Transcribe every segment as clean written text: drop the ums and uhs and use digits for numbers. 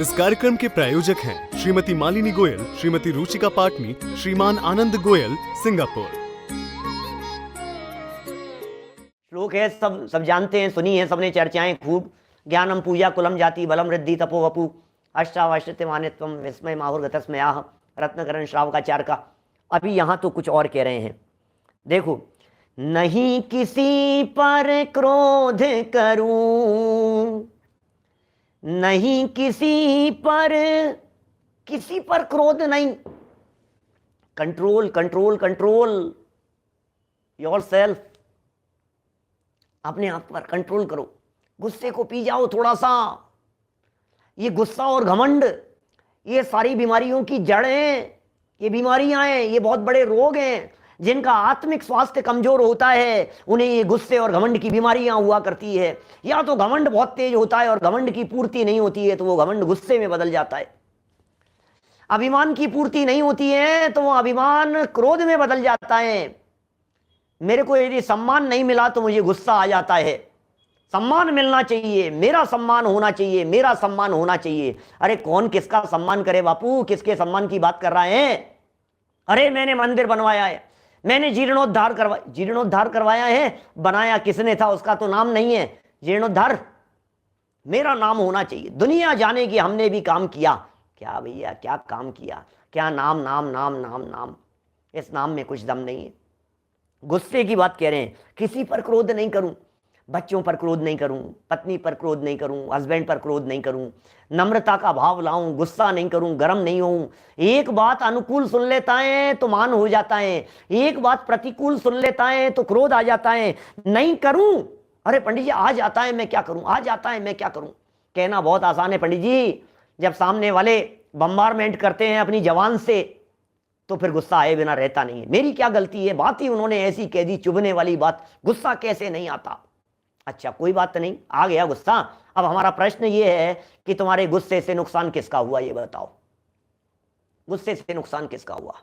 इस कार्यक्रम के प्रायोजक हैं श्रीमती मालिनी गोयल, श्रीमती रुचिका पाटनी, श्रीमान आनंद गोयल, सिंगापुर। श्लोक है, सब जानते हैं, सुनी है सबने चर्चाएं खूब। ज्ञानम पूजा कुलम जाति बलम रिद्धि तपो वपु अष्टावश्यते मानित्वम विस्मय माहुर्गतस्मयाह, रत्नकरण श्रावकाचार्य का। अभी यहाँ तो कुछ और कह रहे हैं। देखो, नहीं किसी पर क्रोध करूं, नहीं किसी पर क्रोध नहीं। कंट्रोल कंट्रोल कंट्रोल योरसेल्फ, अपने आप पर कंट्रोल करो। गुस्से को पी जाओ थोड़ा सा। ये गुस्सा और घमंड, ये सारी बीमारियों की जड़ हैं। ये बीमारियां हैं, ये बहुत बड़े रोग हैं। जिनका आत्मिक स्वास्थ्य कमजोर होता है उन्हें ये गुस्से और घमंड की बीमारियां हुआ करती है। या तो घमंड बहुत तेज होता है और घमंड की पूर्ति नहीं होती है तो वो घमंड गुस्से में बदल जाता है। अभिमान की पूर्ति नहीं होती है तो वो अभिमान क्रोध में बदल जाता है। मेरे को यदि सम्मान नहीं मिला तो मुझे गुस्सा आ जाता है। सम्मान मिलना चाहिए, मेरा सम्मान होना चाहिए, मेरा सम्मान होना चाहिए। अरे कौन किसका सम्मान करे बापू, किसके सम्मान की बात कर रहा है? अरे मैंने मंदिर बनवाया है, मैंने जीर्णोद्धार करवाया है। बनाया किसने था उसका तो नाम नहीं है, जीर्णोद्धार मेरा नाम होना चाहिए। दुनिया जाने की हमने भी काम किया। क्या भैया, क्या काम किया? क्या नाम नाम नाम नाम नाम, इस नाम में कुछ दम नहीं है। गुस्से की बात कह रहे हैं। किसी पर क्रोध नहीं करूं, बच्चों पर क्रोध नहीं करूं, पत्नी पर क्रोध नहीं करूं, हस्बैंड पर क्रोध नहीं करूं, नम्रता का भाव लाऊं, गुस्सा नहीं करूं, गर्म नहीं हूं। एक बात अनुकूल सुन लेता है तो मान हो जाता है, एक बात प्रतिकूल सुन लेता है तो क्रोध आ जाता है। नहीं करूं, अरे पंडित जी आ जाता है मैं क्या करूं, आ जाता है मैं क्या करूं। कहना बहुत आसान है पंडित जी, जब सामने वाले बम्बारमेंट करते हैं अपनी जवान से तो फिर गुस्सा आए बिना रहता नहीं है। मेरी क्या गलती है, बात ही उन्होंने ऐसी कह दी, चुभने वाली बात, गुस्सा कैसे नहीं आता। अच्छा कोई बात नहीं, आ गया गुस्सा। अब हमारा प्रश्न ये है कि तुम्हारे गुस्से से नुकसान किसका हुआ, ये बताओ। गुस्से से नुकसान किसका हुआ?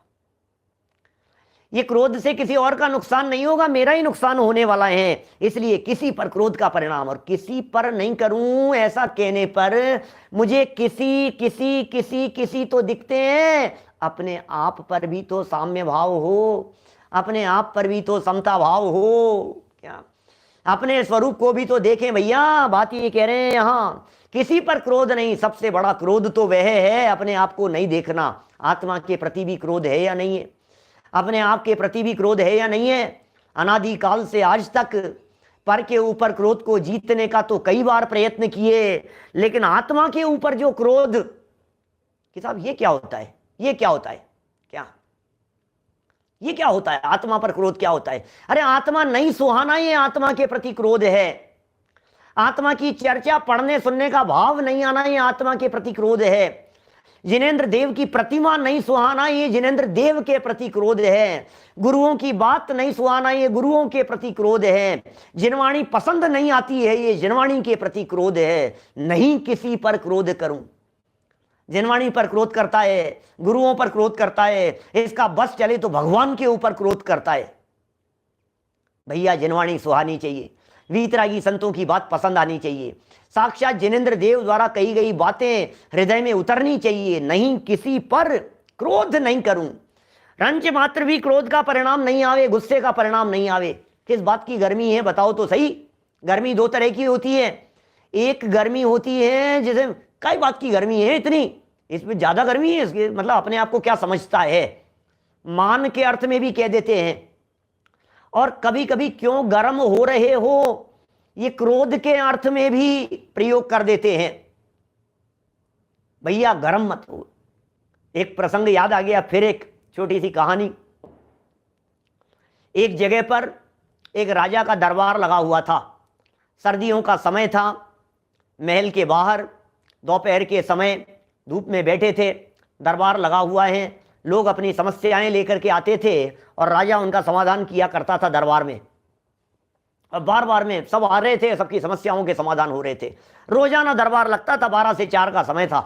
ये क्रोध से किसी और का नुकसान नहीं होगा, मेरा ही नुकसान होने वाला है। इसलिए किसी पर क्रोध का परिणाम, और किसी पर नहीं करूं ऐसा कहने पर मुझे किसी किसी किसी किसी तो दिखते हैं। अपने आप पर भी तो साम्य भाव हो, अपने आप पर भी तो समता भाव हो। क्या अपने स्वरूप को भी तो देखें भैया। बात ये कह रहे हैं यहाँ, किसी पर क्रोध नहीं। सबसे बड़ा क्रोध तो वह है अपने आप को नहीं देखना। आत्मा के प्रति भी क्रोध है या नहीं है? अपने आप के प्रति भी क्रोध है या नहीं है? अनादिकाल से आज तक पर के ऊपर क्रोध को जीतने का तो कई बार प्रयत्न किए, लेकिन आत्मा के ऊपर जो क्रोध, कि साहब ये क्या होता है, ये क्या होता है, क्या ये क्या होता है? आत्मा पर क्रोध क्या होता है? अरे आत्मा नहीं सुहाना, ये आत्मा के प्रति क्रोध है। आत्मा की चर्चा पढ़ने सुनने का भाव नहीं आना, ये आत्मा के प्रति क्रोध है। जिनेंद्र देव की प्रतिमा नहीं सुहाना, ये जिनेंद्र देव के प्रति क्रोध है। गुरुओं की बात नहीं सुहाना, ये गुरुओं के प्रति क्रोध है। जिनवाणी पसंद नहीं आती है, ये जिनवाणी के प्रति क्रोध है। नहीं किसी पर क्रोध करूं, जिनवाणी पर क्रोध करता है, गुरुओं पर क्रोध करता है, इसका बस चले तो भगवान के ऊपर क्रोध करता है। भैया जिनवाणी सुहानी चाहिए, वीतरागी संतों की बात पसंद आनी चाहिए, साक्षात जिनेंद्र देव द्वारा कही गई बातें हृदय में उतरनी चाहिए। नहीं किसी पर क्रोध नहीं करूं, रंच मात्र भी क्रोध का परिणाम नहीं आवे, गुस्से का परिणाम नहीं आवे। किस बात की गर्मी है बताओ तो सही। गर्मी दो तरह की होती है। एक गर्मी होती है जैसे कई बात की गर्मी है इतनी, इसमें ज्यादा गर्मी है, इसके मतलब अपने आप को क्या समझता है, मान के अर्थ में भी कह देते हैं। और कभी कभी क्यों गर्म हो रहे हो, ये क्रोध के अर्थ में भी प्रयोग कर देते हैं। भैया गर्म मत हो। एक प्रसंग याद आ गया, फिर एक छोटी सी कहानी। एक जगह पर एक राजा का दरबार लगा हुआ था। सर्दियों का समय था, महल के बाहर दोपहर के समय धूप में बैठे थे, दरबार लगा हुआ है, लोग अपनी समस्याएं लेकर के आते थे और राजा उनका समाधान किया करता था दरबार में। और बार बार में सब आ रहे थे, सबकी समस्याओं के समाधान हो रहे थे। रोजाना दरबार लगता था, 12 से 4 का समय था,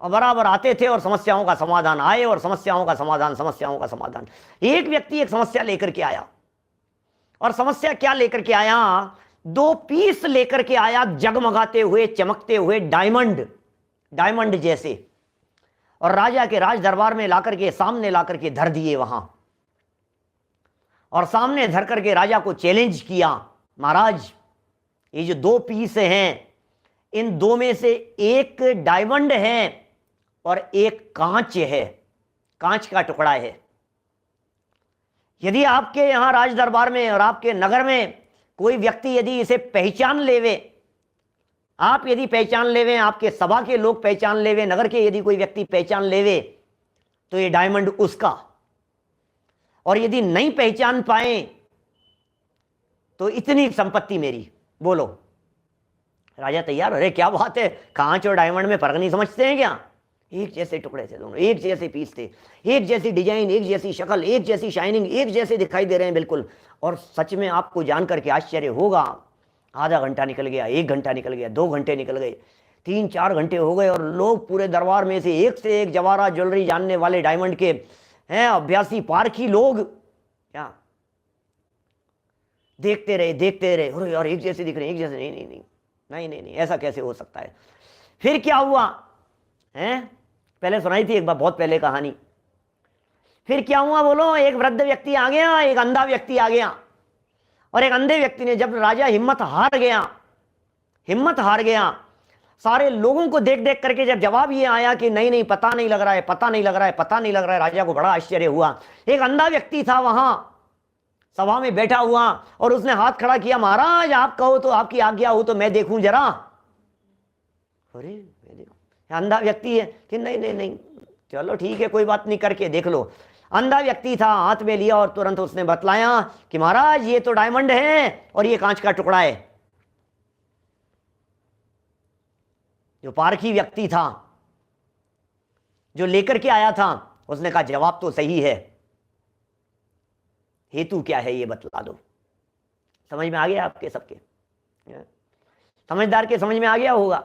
और बराबर आते थे और समस्याओं का समाधान आए, और समस्याओं का समाधान, समस्याओं का समाधान। एक व्यक्ति एक समस्या लेकर के आया, और समस्या क्या लेकर के आया? 2 पीस लेकर के आया, जगमगाते हुए चमकते हुए डायमंड। डायमंड जैसे, और राजा के राज दरबार में लाकर के सामने लाकर के धर दिए वहां, और सामने धर करके राजा को चैलेंज किया, महाराज ये जो 2 पीस हैं, इन 2 में से एक डायमंड है और एक कांच है, कांच का टुकड़ा है। यदि आपके यहां राज दरबार में और आपके नगर में कोई व्यक्ति यदि इसे पहचान लेवे, आप यदि पहचान लेवे, आपके सभा के लोग पहचान लेवे, नगर के यदि कोई व्यक्ति पहचान लेवे, तो ये डायमंड उसका, और यदि नहीं पहचान पाए तो इतनी संपत्ति मेरी। बोलो। राजा तैयार, अरे क्या बात है, कांच और डायमंड में फर्क नहीं समझते हैं क्या? एक जैसे टुकड़े थे दोनों, एक जैसे पीस थे, एक जैसी डिजाइन, एक जैसी शक्ल, एक जैसी शाइनिंग, एक जैसे दिखाई दे रहे हैं बिल्कुल। और सच में आपको जानकर के आश्चर्य होगा, आधा घंटा निकल गया, 1 घंटा निकल गया, 2 घंटे निकल गए, 3-4 घंटे हो गए, और लोग पूरे दरबार में से एक जवाहरात ज्वेलरी जानने वाले, डायमंड के हैं अभ्यासी पारखी लोग, क्या देखते रहे, अरे यार एक जैसे दिख रहे हैं, एक जैसे, नहीं, ऐसा कैसे हो सकता है? फिर क्या हुआ है? पहले सुनाई थी एक बार, बहुत पहले कहानी। फिर क्या हुआ बोलो? एक वृद्ध व्यक्ति आ गया, एक अंधा व्यक्ति आ गया, और एक अंधे व्यक्ति ने, जब राजा हिम्मत हार गया, सारे लोगों को देख देख करके जब जवाब ये आया कि नहीं पता नहीं लग रहा है, राजा को बड़ा आश्चर्य हुआ। एक अंधा व्यक्ति था वहां सभा में बैठा हुआ, और उसने हाथ खड़ा किया, महाराज आप कहो तो, आपकी आज्ञा हो तो मैं देखूं जरा। अरे मैं देखूं, अंधा व्यक्ति है कि नहीं, चलो ठीक है, कोई बात नहीं, करके देख लो। अंधा व्यक्ति था, हाथ में लिया और तुरंत उसने बतलाया कि महाराज ये तो डायमंड है और ये कांच का टुकड़ा है। जो पारखी व्यक्ति था, जो लेकर के आया था, उसने कहा जवाब तो सही है, हेतु क्या है ये बतला दो। समझ में आ गया आपके सबके? समझदार के समझ में आ गया होगा।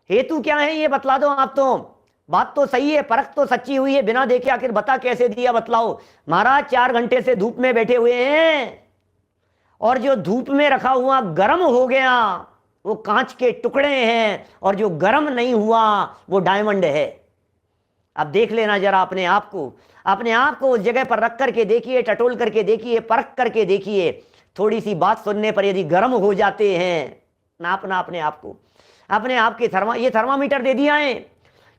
हेतु क्या है ये बतला दो आप। तो बात तो सही है, परख तो सच्ची हुई है, बिना देखे आखिर बता कैसे दिया, बतलाओ। महाराज 4 घंटे से धूप में बैठे हुए हैं, और जो धूप में रखा हुआ गर्म हो गया वो कांच के टुकड़े हैं, और जो गर्म नहीं हुआ वो डायमंड है। अब देख लेना जरा अपने आप को उस जगह पर रख करके देखिए, टटोल करके देखिए, परख करके देखिए। थोड़ी सी बात सुनने पर यदि गर्म हो जाते हैं, नापना अपने आप को, अपने आप के ये थर्मामीटर दे दिया है।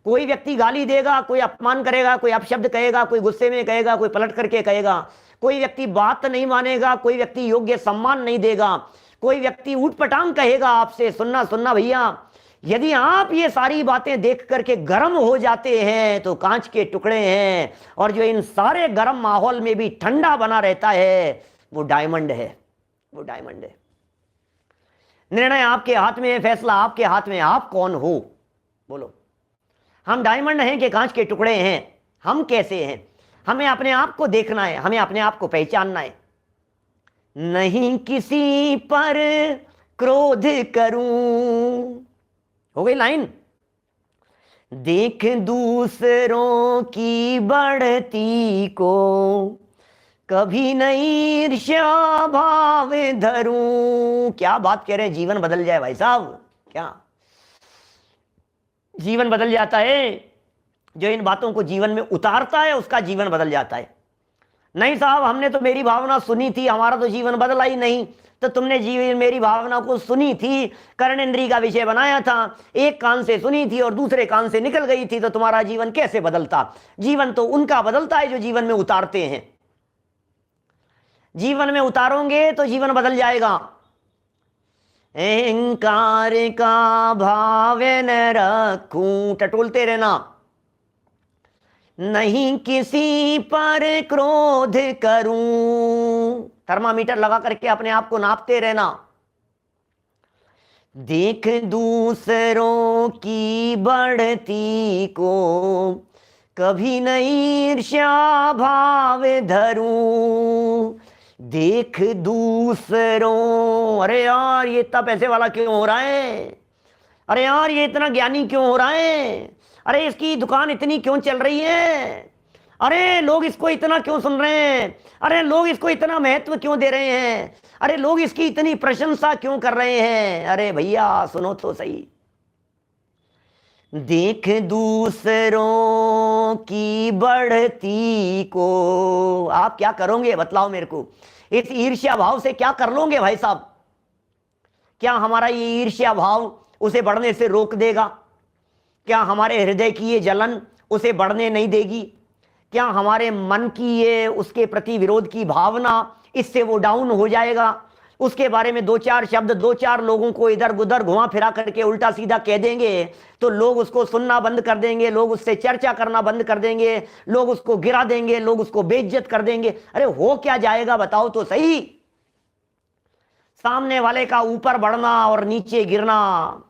कोई व्यक्ति गाली देगा, कोई अपमान करेगा, कोई अपशब्द कहेगा, कोई गुस्से में कहेगा, कोई पलट करके कहेगा, कोई व्यक्ति बात नहीं मानेगा, कोई व्यक्ति योग्य सम्मान नहीं देगा, कोई व्यक्ति ऊटपटांग कहेगा आपसे। सुनना भैया, यदि आप ये सारी बातें देख करके गर्म हो जाते हैं तो कांच के टुकड़े हैं, और जो इन सारे गर्म माहौल में भी ठंडा बना रहता है वो डायमंड है, वो डायमंड है। निर्णय आपके हाथ में है, फैसला आपके हाथ में। आप कौन हो? बोलो। हम डायमंड हैं कि कांच के टुकड़े हैं? हम कैसे हैं? हमें अपने आप को देखना है, हमें अपने आप को पहचानना है। नहीं किसी पर क्रोध करूं, हो गई लाइन। देख दूसरों की बढ़ती को, कभी नहीं ईर्ष्या भाव धरूं। क्या बात कह रहे हैं, जीवन बदल जाए भाई साहब, क्या जीवन बदल जाता है। जो इन बातों को जीवन में उतारता है उसका जीवन बदल जाता है। नहीं साहब, हमने तो मेरी भावना सुनी थी, हमारा तो जीवन बदला ही नहीं। तो तुमने मेरी भावना को सुनी थी, कर्णेंद्रिय का विषय बनाया था, एक कान से सुनी थी और दूसरे कान से निकल गई थी, तो तुम्हारा जीवन कैसे बदलता? जीवन तो उनका बदलता है जो जीवन में उतारते हैं। जीवन में उतारोगे तो जीवन बदल जाएगा। अहंकार का भाव न रखूं, टटोलते रहना। नहीं किसी पर क्रोध करूं, थर्मामीटर लगा करके अपने आप को नापते रहना। देख दूसरों की बढ़ती को, कभी नहीं ईर्ष्या भाव धरूं। देख दूसरों, अरे यार ये इतना पैसे वाला क्यों हो रहा है? अरे यार ये इतना ज्ञानी क्यों हो रहा है? अरे इसकी दुकान इतनी क्यों चल रही है? अरे लोग इसको इतना क्यों सुन रहे हैं? अरे लोग इसको इतना महत्व क्यों दे रहे हैं? अरे लोग इसकी इतनी प्रशंसा क्यों कर रहे हैं? अरे भैया सुनो तो सही। देख दूसरों की बढ़ती को, आप क्या करोगे बतलाओ मेरे को। इस ईर्ष्या भाव से क्या कर लोगे भाई साहब? क्या हमारा ये ईर्ष्या भाव उसे बढ़ने से रोक देगा? क्या हमारे हृदय की ये जलन उसे बढ़ने नहीं देगी? क्या हमारे मन की ये उसके प्रति विरोध की भावना, इससे वो डाउन हो जाएगा? उसके बारे में दो चार शब्द दो चार लोगों को इधर उधर घुमा फिरा करके उल्टा सीधा कह देंगे तो लोग उसको सुनना बंद कर देंगे, लोग उससे चर्चा करना बंद कर देंगे, लोग उसको गिरा देंगे, लोग उसको बेइज्जत कर देंगे। अरे हो क्या जाएगा बताओ तो सही। सामने वाले का ऊपर बढ़ना और नीचे गिरना,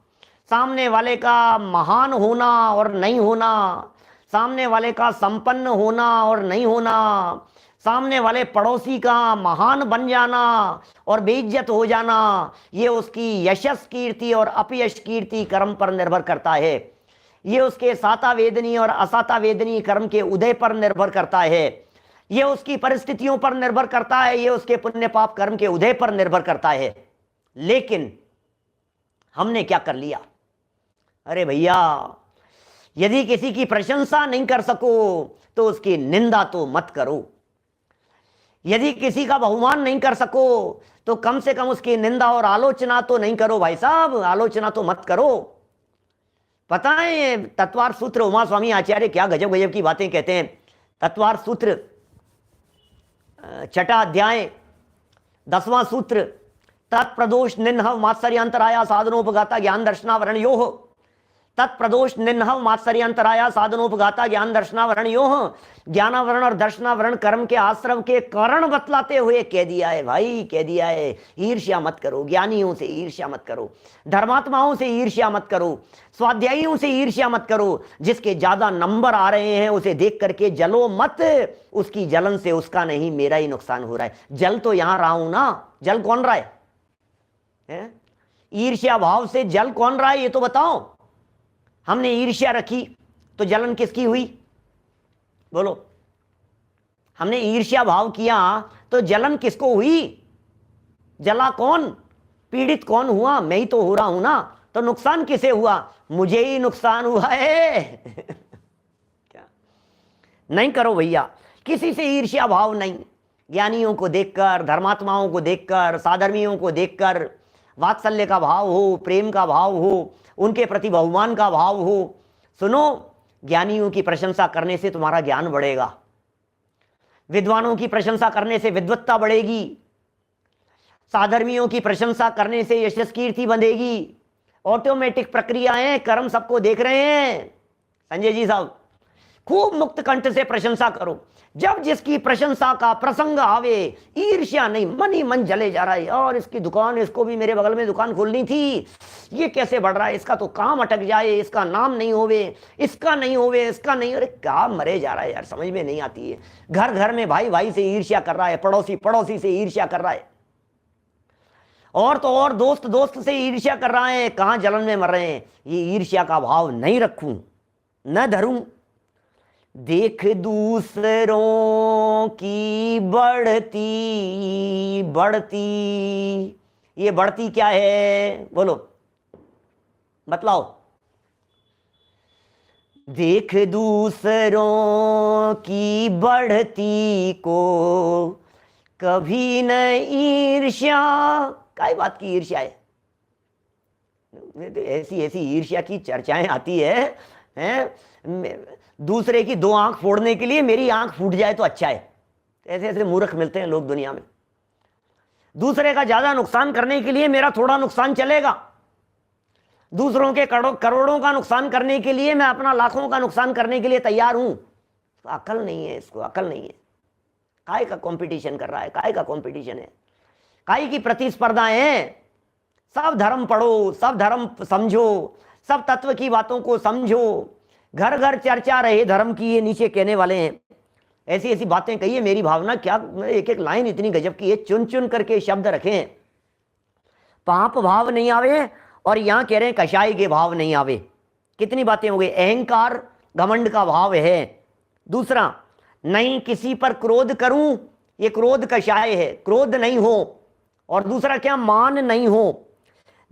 सामने वाले का महान होना और नहीं होना, सामने वाले का संपन्न होना और नहीं होना, सामने वाले पड़ोसी का महान बन जाना और बेइज्जत हो जाना, ये उसकी यशस कीर्ति और अपयश कीर्ति कर्म पर निर्भर करता है। ये उसके साता वेदनी और असाता वेदनी कर्म के उदय पर निर्भर करता है। ये उसकी परिस्थितियों पर निर्भर करता है। ये उसके पुण्य पाप कर्म के उदय पर निर्भर करता है। लेकिन हमने क्या कर लिया? अरे भैया, यदि किसी की प्रशंसा नहीं कर सको तो उसकी निंदा तो मत करो। यदि किसी का बहुमान नहीं कर सको तो कम से कम उसकी निंदा और आलोचना तो नहीं करो भाई साहब, आलोचना तो मत करो। पता है ये तत्वार्थ सूत्र उमा स्वामी आचार्य क्या गजब गजब की बातें कहते हैं। तत्वार्थ सूत्र 6वां अध्याय 10वां सूत्र, तत्प्रदोष निन्हव मात्सर्यांतराया साधनोपगाता ज्ञान दर्शनावरण योह। तत्प्रदोष निन्हव मात्सर्यांतराया साधनोपगाता ज्ञान दर्शनावरण योह। ज्ञानावरण और दर्शनावरण कर्म के आश्रव के कारण बतलाते हुए कह दिया है भाई, कह दिया है ईर्ष्या मत करो, ज्ञानियों से ईर्ष्या मत करो, धर्मात्माओं से ईर्ष्या मत करो, स्वाध्यायियों से ईर्ष्या मत करो। जिसके ज्यादा नंबर आ रहे हैं उसे देख करके जलो मत, उसकी जलन से उसका नहीं मेरा ही नुकसान हो रहा है। जल तो यहां रहा हूं ना, जल कौन रहा है? ईर्ष्या भाव से जल कौन रहा है ये तो बताओ। हमने ईर्ष्या रखी तो जलन किसकी हुई? बोलो। हमने ईर्ष्या भाव किया तो जलन किसको हुई? जला कौन? पीड़ित कौन हुआ? मैं ही तो हो रहा हूं ना। तो नुकसान किसे हुआ? मुझे ही नुकसान हुआ है। क्या? नहीं करो भैया, किसी से ईर्ष्या भाव नहीं। ज्ञानियों को देखकर, धर्मात्माओं को देखकर, साधर्मियों को देखकर वात्सल्य का भाव हो, प्रेम का भाव हो, उनके प्रति बहुमान का भाव हो। सुनो, ज्ञानियों की प्रशंसा करने से तुम्हारा ज्ञान बढ़ेगा, विद्वानों की प्रशंसा करने से विद्वत्ता बढ़ेगी, साधर्मियों की प्रशंसा करने से यशस कीर्ति बंधेगी। ऑटोमेटिक प्रक्रिया है, कर्म सबको देख रहे हैं। संजय जी साहब, खूब मुक्त कंठ से प्रशंसा करो। जब जिसकी प्रशंसा का प्रसंग आवे, ईर्ष्या नहीं, मन ही मन जले जा रहा है, और इसकी दुकान, इसको भी मेरे बगल में दुकान खोलनी थी, ये कैसे बढ़ रहा है, इसका तो काम अटक जाए, इसका नाम नहीं होवे, इसका नहीं होवे, इसका नहीं। अरे क्या मरे जा रहा है यार, समझ में नहीं आती है। घर घर में भाई भाई से ईर्ष्या कर रहा है, पड़ोसी पड़ोसी से ईर्ष्या कर रहा है, और तो और दोस्त दोस्त से ईर्ष्या कर रहा है। कहां जलन में मर रहे हैं। ये ईर्ष्या का भाव नहीं रखूं, न धरूं। देख दूसरों की बढ़ती बढ़ती, ये बढ़ती क्या है बोलो, बतलाओ। देख दूसरों की बढ़ती को कभी न ईर्ष्या। काय बात की ईर्ष्या है? ऐसी ऐसी ईर्ष्या की चर्चाएं आती है? दूसरे की 2 आंख फोड़ने के लिए मेरी आंख फूट जाए तो अच्छा है। ऐसे ऐसे मूर्ख मिलते हैं लोग दुनिया में। दूसरे का ज्यादा नुकसान करने के लिए मेरा थोड़ा नुकसान चलेगा, दूसरों के करोड़ों का नुकसान करने के लिए मैं अपना लाखों का नुकसान करने के लिए तैयार हूं। तो अकल नहीं है, इसको अकल नहीं है। काय का कंपटीशन कर रहा है, काय का कंपटीशन है, काय की प्रतिस्पर्धाएं हैं। सब धर्म पढ़ो, सब धर्म समझो, सब तत्व की बातों को समझो। घर घर चर्चा रहे धर्म की, ये नीचे कहने वाले हैं। ऐसी ऐसी बातें कही है। मेरी भावना क्या, एक एक लाइन इतनी गजब की है, चुन चुन करके शब्द रखे हैं। पाप भाव नहीं आवे, और यहां कह रहे हैं कषाय के भाव नहीं आवे। कितनी बातें हो गई। अहंकार घमंड का भाव है। दूसरा, नहीं किसी पर क्रोध करूं, ये क्रोध कषाय है, क्रोध नहीं हो। और दूसरा क्या, मान नहीं हो।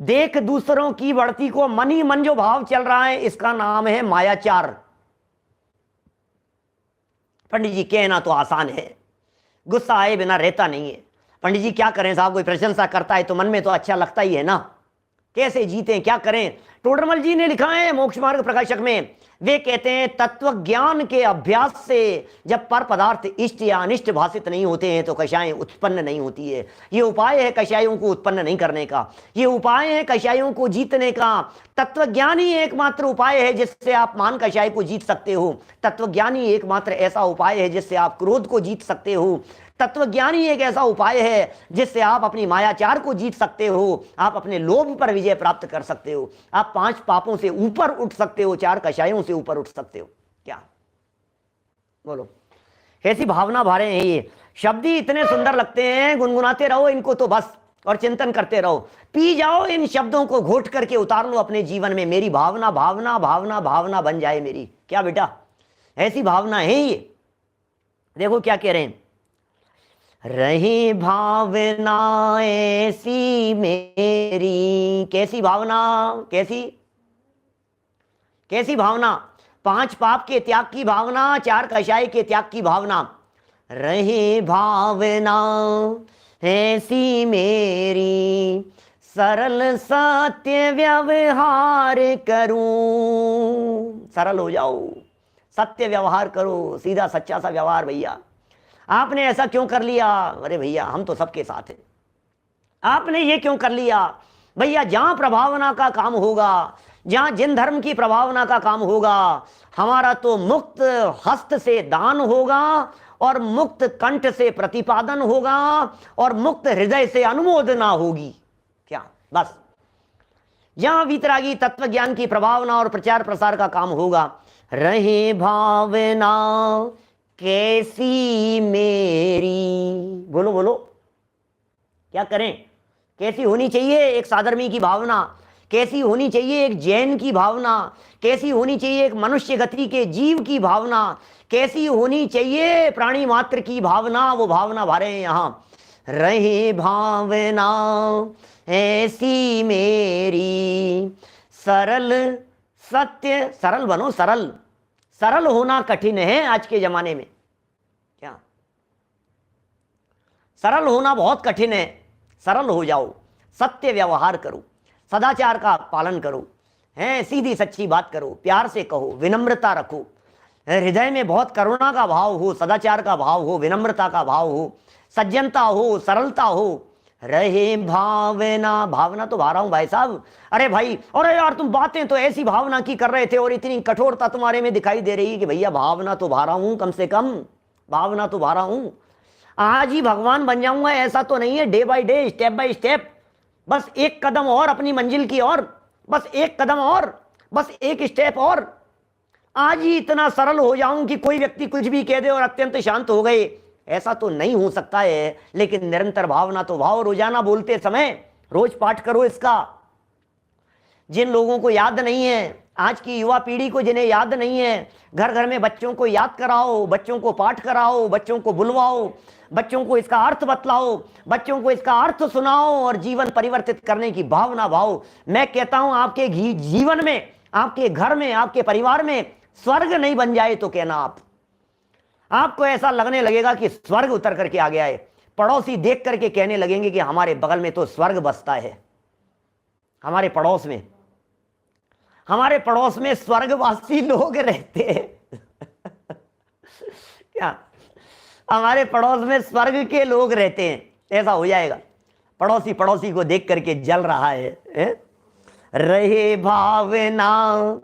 देख दूसरों की बढ़ती को मन ही मन जो भाव चल रहा है, इसका नाम है मायाचार। पंडित जी कहना तो आसान है, गुस्सा आए बिना रहता नहीं है। पंडित जी क्या करें साहब, कोई प्रशंसा करता है तो मन में तो अच्छा लगता ही है ना, कैसे जीते क्या करें। टोडरमल जी ने लिखा है मोक्ष मार्ग प्रकाशक में, वे कहते हैं तत्व ज्ञान के अभ्यास से जब पर पदार्थ इष्ट या अनिष्ट भाषित नहीं होते हैं तो कषाय उत्पन्न नहीं होती है। ये उपाय है कषायों को उत्पन्न नहीं करने का, ये उपाय है कषायों को जीतने का। तत्व ज्ञान ही एकमात्र उपाय है जिससे आप मान कषाय को जीत सकते हो। तत्व ज्ञान ही एकमात्र ऐसा उपाय है जिससे आप क्रोध को जीत सकते हो। तत्वज्ञान ही एक ऐसा उपाय है जिससे आप अपनी मायाचार को जीत सकते हो, आप अपने लोभ पर विजय प्राप्त कर सकते हो, आप 5 पापों से ऊपर उठ सकते हो, 4 कषायों से ऊपर उठ सकते हो। क्या बोलो, ऐसी भावना भरे हैं ये शब्द ही इतने सुंदर लगते हैं, गुनगुनाते रहो इनको तो बस और चिंतन करते रहो, पी जाओ इन शब्दों को, घोट करके उतार लो अपने जीवन में। मेरी भावना भावना भावना भावना बन जाए मेरी। क्या बेटा, ऐसी भावना है ये। देखो क्या कह रहे हैं, रही भावना ऐसी मेरी। कैसी भावना, कैसी कैसी भावना? 5 पाप के त्याग की भावना, 4 कषाय के त्याग की भावना। रही भावना ऐसी मेरी, सरल सत्य व्यवहार करूं। सरल हो जाओ, सत्य व्यवहार करो, सीधा सच्चा सा व्यवहार। भैया आपने ऐसा क्यों कर लिया? अरे भैया हम तो सबके साथ हैं। आपने ये क्यों कर लिया? भैया जहां प्रभावना का काम होगा, जहां जिन धर्म की प्रभावना का काम होगा, हमारा तो मुक्त हस्त से दान होगा और मुक्त कंठ से प्रतिपादन होगा और मुक्त हृदय से अनुमोदना होगी। क्या बस जहां वीतरागी तत्व ज्ञान की प्रभावना और प्रचार प्रसार का काम होगा। रहे भावना कैसी मेरी, बोलो बोलो क्या करें? कैसी होनी चाहिए एक साधर्मी की भावना, कैसी होनी चाहिए एक जैन की भावना, कैसी होनी चाहिए एक मनुष्य गति के जीव की भावना, कैसी होनी चाहिए प्राणी मात्र की भावना। वो भावना भरे हैं यहां। रहे भावना ऐसी मेरी, सरल सत्य। सरल बनो, सरल। सरल होना कठिन है आज के जमाने में। क्या सरल होना बहुत कठिन है। सरल हो जाओ, सत्य व्यवहार करो, सदाचार का पालन करो, हैं सीधी सच्ची बात करो, प्यार से कहो, विनम्रता रखो, हृदय में बहुत करुणा का भाव हो, सदाचार का भाव हो, विनम्रता का भाव हो, सज्जनता हो, सरलता हो। रहे भावना, भावना तो भा रहा हूं भाई साहब। अरे भाई, अरे यार तुम बातें तो ऐसी भावना की कर रहे थे और इतनी कठोरता तुम्हारे में दिखाई दे रही है कि भैया भावना तो भा रहा हूं, कम से कम भावना तो भा रहा हूं। आज ही भगवान बन जाऊंगा ऐसा तो नहीं है, day by day, step by step, बस एक कदम और अपनी मंजिल की ओर, बस एक कदम और, बस एक स्टेप और। आज ही इतना सरल हो जाऊं कि कोई व्यक्ति कुछ भी कह दे और अत्यंत शांत हो गए, ऐसा तो नहीं हो सकता है। लेकिन निरंतर भावना तो भाव, रोजाना बोलते समय रोज पाठ करो इसका। जिन लोगों को याद नहीं है, आज की युवा पीढ़ी को जिन्हें याद नहीं है, घर घर में बच्चों को याद कराओ, बच्चों को पाठ कराओ, बच्चों को बुलवाओ, बच्चों को इसका अर्थ बतलाओ, बच्चों को इसका अर्थ सुनाओ और जीवन परिवर्तित करने की भावना भाओ। मैं कहता हूं आपके जीवन में, आपके घर में, आपके परिवार में स्वर्ग नहीं बन जाए तो कहना आपको ऐसा लगने लगेगा कि स्वर्ग उतर करके आ गया है। पड़ोसी देख करके कहने लगेंगे कि हमारे बगल में तो स्वर्ग बसता है, हमारे पड़ोस में स्वर्गवासी लोग रहते हैं। क्या हमारे पड़ोस में स्वर्ग के लोग रहते हैं, ऐसा हो जाएगा। पड़ोसी को देख करके जल रहा है। रहे भावना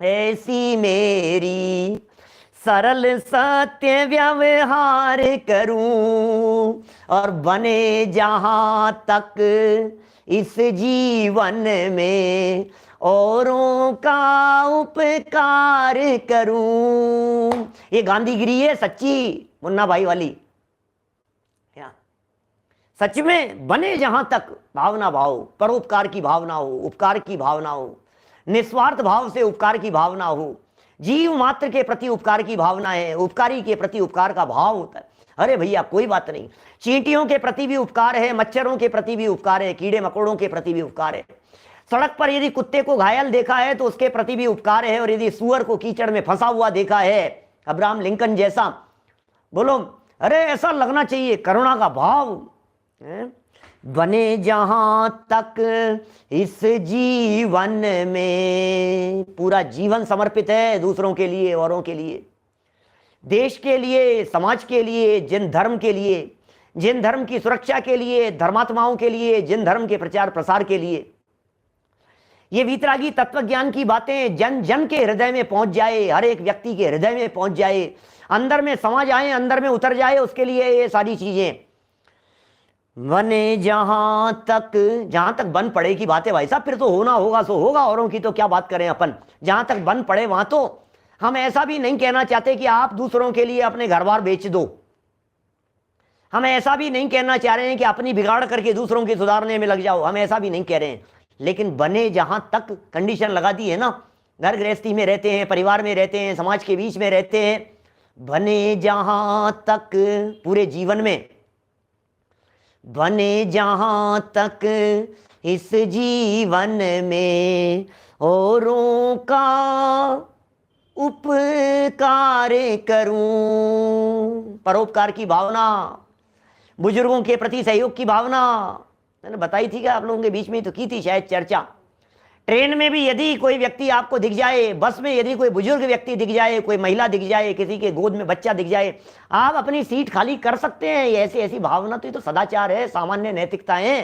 ऐसी मेरी, सरल सत्य व्यवहार करूं और बने जहां तक इस जीवन में औरों का उपकार करूं। ये गांधीगिरी है सच्ची, मुन्ना भाई वाली। क्या सच में बने जहां तक भावना भाव, परोपकार की भावना हो, उपकार की भावना हो, निस्वार्थ भाव से उपकार की भावना हो, जीव मात्र के प्रति उपकार की भावना है, उपकारी के प्रति उपकार का भाव होता है। अरे भैया कोई बात नहीं, चींटियों के प्रति भी उपकार है, मच्छरों के प्रति भी उपकार है, कीड़े मकोड़ों के प्रति भी उपकार है। सड़क पर यदि कुत्ते को घायल देखा है तो उसके प्रति भी उपकार है, और यदि सूअर को कीचड़ में फंसा हुआ देखा है, अब्राहम लिंकन जैसा, बोलो अरे ऐसा लगना चाहिए करुणा का भाव है? बने जहां तक इस जीवन में, पूरा जीवन समर्पित है दूसरों के लिए, औरों के लिए, देश के लिए, समाज के लिए, जिन धर्म के लिए, जिन धर्म की सुरक्षा के लिए, धर्मात्माओं के लिए, जिन धर्म के प्रचार प्रसार के लिए। ये वीतरागी तत्व ज्ञान की बातें जन जन के हृदय में पहुंच जाए, हर एक व्यक्ति के हृदय में पहुंच जाए, अंदर में समा जाए, अंदर में उतर जाए, उसके लिए ये सारी चीजें। बने जहां तक बन पड़े की बात है भाई साहब, फिर तो होना होगा सो होगा, औरों की तो क्या बात करें अपन। जहां तक बन पड़े वहां तो हम ऐसा भी नहीं कहना चाहते कि आप दूसरों के लिए अपने घर बार बेच दो। हम ऐसा भी नहीं कहना चाह रहे हैं कि अपनी बिगाड़ करके दूसरों की सुधारने में लग जाओ, हम ऐसा भी नहीं कह रहे हैं। लेकिन बने जहां तक कंडीशन लगा दी है ना, घर गृहस्थी में रहते हैं, परिवार में रहते हैं, समाज के बीच में रहते हैं, बने जहां तक पूरे जीवन में, बने जहां तक इस जीवन में औरों का उपकार करूं, परोपकार की भावना, बुजुर्गों के प्रति सहयोग की भावना, मैंने बताई थी क्या आप लोगों के बीच में तो की थी शायद चर्चा। ट्रेन में भी यदि कोई व्यक्ति आपको दिख जाए, बस में यदि कोई बुजुर्ग व्यक्ति दिख जाए, कोई महिला दिख जाए, किसी के गोद में बच्चा दिख जाए, आप अपनी सीट खाली कर सकते हैं। ये ऐसी ऐसी भावना तो ये तो सदाचार है, सामान्य नैतिकता है,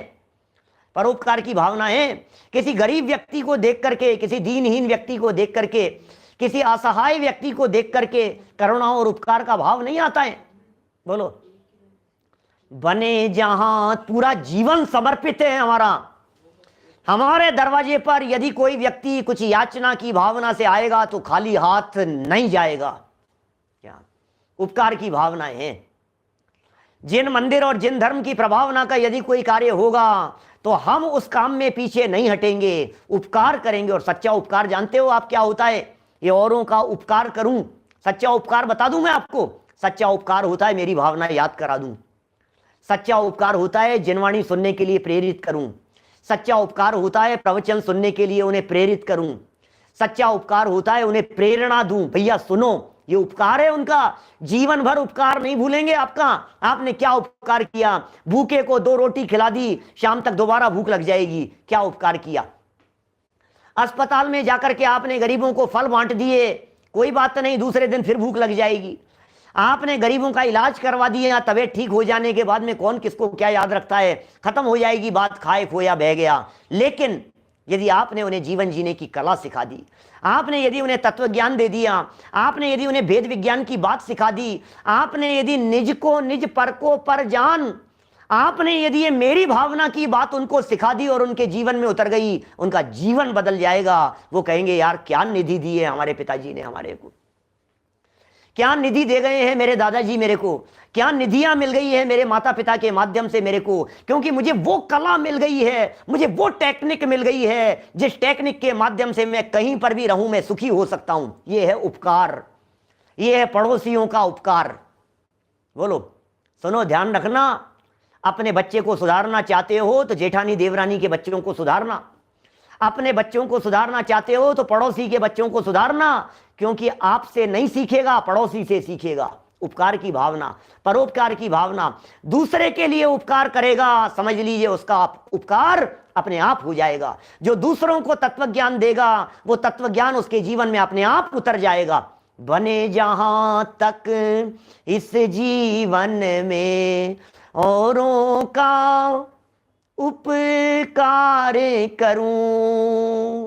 परोपकार की भावना है। किसी गरीब व्यक्ति को देख करके, किसी दीनहीन व्यक्ति को देख करके, किसी असहाय व्यक्ति को देख करके करुणा और उपकार का भाव नहीं आता है। बोलो बने जहां, पूरा जीवन समर्पित है हमारा। हमारे दरवाजे पर यदि कोई व्यक्ति कुछ याचना की भावना से आएगा तो खाली हाथ नहीं जाएगा। क्या उपकार की भावनाएं हैं। जिन मंदिर और जिन धर्म की प्रभावना का यदि कोई कार्य होगा तो हम उस काम में पीछे नहीं हटेंगे, उपकार करेंगे। और सच्चा उपकार जानते हो आप क्या होता है? ये औरों का उपकार करूं, सच्चा उपकार बता दूं मैं आपको। सच्चा उपकार होता है मेरी भावना याद करा दूं। सच्चा उपकार होता है जिनवाणी सुनने के लिए प्रेरित करूं। सच्चा उपकार होता है प्रवचन सुनने के लिए उन्हें प्रेरित करूं। सच्चा उपकार होता है उन्हें प्रेरणा दूं, भैया सुनो, ये उपकार है उनका। जीवन भर उपकार नहीं भूलेंगे आपका। आपने क्या उपकार किया? भूखे को 2 रोटी खिला दी, शाम तक दोबारा भूख लग जाएगी, क्या उपकार किया? अस्पताल में जाकर के आपने गरीबों को फल बांट दिए, कोई बात नहीं, दूसरे दिन फिर भूख लग जाएगी। आपने गरीबों का इलाज करवा दिया, तबीयत ठीक हो जाने के बाद में कौन किसको क्या याद रखता है, खत्म हो जाएगी बात, खाए खोया बह गया। लेकिन यदि आपने उन्हें जीवन जीने की कला सिखा दी, आपने यदि उन्हें तत्व ज्ञान दे दिया, आपने यदि उन्हें भेद विज्ञान की बात सिखा दी, आपने यदि निज को निज पर को पर जान, आपने यदि ये मेरी भावना की बात उनको सिखा दी और उनके जीवन में उतर गई, उनका जीवन बदल जाएगा। वो कहेंगे यार क्या निधि दी है हमारे पिताजी ने हमारे को, क्या निधि दे गए हैं मेरे दादाजी मेरे को, क्या निधियां मिल गई है मेरे माता पिता के माध्यम से मेरे को, क्योंकि मुझे वो कला मिल गई है, मुझे वो टेक्निक मिल गई है जिस टेक्निक के माध्यम से मैं कहीं पर भी रहूं मैं सुखी हो सकता हूं। ये है उपकार, ये है पड़ोसियों का उपकार। बोलो सुनो, ध्यान रखना, अपने बच्चे को सुधारना चाहते हो तो जेठानी देवरानी के बच्चों को सुधारना, अपने बच्चों को सुधारना चाहते हो तो पड़ोसी के बच्चों को सुधारना, क्योंकि आपसे नहीं सीखेगा, पड़ोसी से सीखेगा। उपकार की भावना, परोपकार की भावना, दूसरे के लिए उपकार करेगा, समझ लीजिए उसका उपकार अपने आप हो जाएगा। जो दूसरों को तत्व ज्ञान देगा वो तत्व ज्ञान उसके जीवन में अपने आप उतर जाएगा। बने जहां तक इस जीवन में औरों का उपकार करूं,